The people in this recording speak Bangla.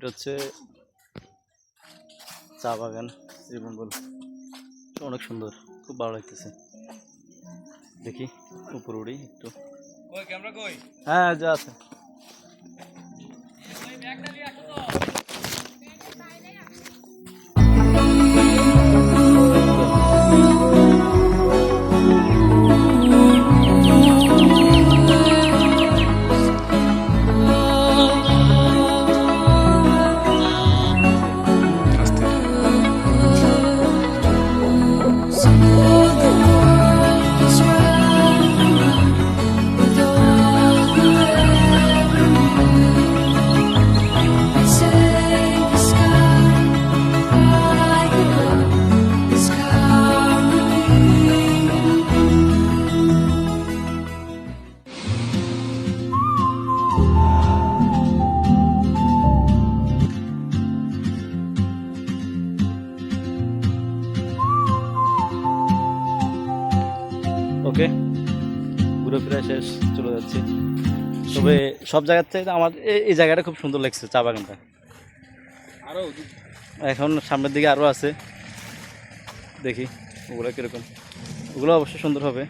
এটা হচ্ছে চা বাগান শ্রীমঙ্গল, অনেক সুন্দর, খুব ভালো লাগতেছে। দেখি উপরে উড়ি একটু। হ্যাঁ যা আছে। ওকে, ঘুরে ফিরে শেষ, চলে যাচ্ছি। তবে সব জায়গার থেকে আমার এই জায়গাটা খুব সুন্দর লাগছে, চা বাগানটা। আরও এখন সামনের দিকে আরও আছে, দেখি ওগুলো কীরকম। ওগুলো অবশ্যই সুন্দর হবে।